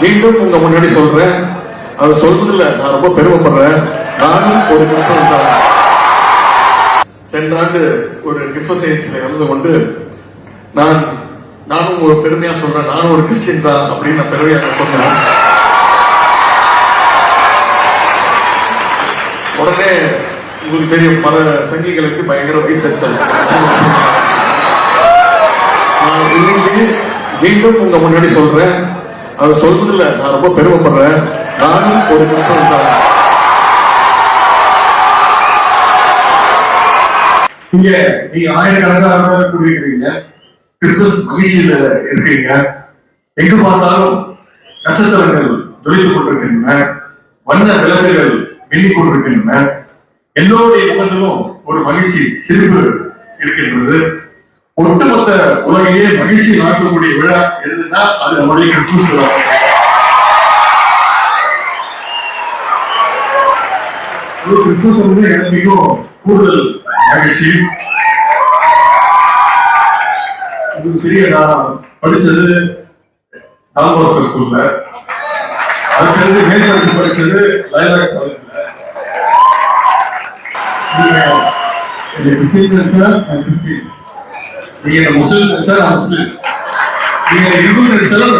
மீண்டும் உங்க முன்னாடி சொல்றேன், அது சொல்றதுல நான் ரொம்ப பெருமைப்படுறேன். நானும் ஒரு கிறிஸ்தவன் தான். சென்ற ஆண்டு ஒரு கிறிஸ்துவ நிகழ்ச்சியில் கலந்து கொண்டு நானும் ஒரு பெருமையா சொல்றேன், நானும் ஒரு கிறிஸ்டியன் தான் அப்படின்னு நான் பெருமையாக சொன்னேன். உடனே உங்களுக்கு தெரியும், பல சங்கிகளுக்கு பயங்கர வைத்தறிச்சல். நான் இன்னைக்கு மீண்டும் உங்க முன்னாடி சொல்றேன், அது சொல்றதுல நான் ரொம்ப பெருமைப்படுறேன். நானும் ஒரு கிறிஸ்தவன் தான். இங்க நீங்க ஆயிரக்கணக்கான கூடியிருக்கிறீங்க, கிறிஸ்துமஸ் மகிழ்ச்சியில இருக்கிறீங்க. எங்கு பார்த்தாலும் நட்சத்திரங்கள் ஜொலித்துக் கொண்டிருக்கின்றன, வண்ண விளக்குகள் மின்னிக் கொண்டிருக்கின்றன. எல்லோருடைய முகத்திலும் ஒரு மகிழ்ச்சி, சிரிப்பு இருக்கின்றது. ஒட்டுமொத்த உலகையே மகிழ்ச்சி நடக்கக்கூடிய விழா எதுனா அது நம்முடைய கிறிஸ்துமஸ் விழா. கிறிஸ்துமஸ் வந்து எனக்கு மிகவும் கூடுதல் மகிழ்ச்சி. உங்களுக்கு தெரிய, நான் படிச்சது டால்பாஸ்கர் ஸ்கூல்ல, அதுக்கு மேற்படிப்பு படிச்சது லைலாக் காலேஜ்ல. நீங்க கிறிஸ்டின் நினைச்சா நான் கிறிஸ்டின், நீங்க முஸ்லிம் நினைச்சா நான் முஸ்லிம், நீங்க இந்து நினைச்சாலும்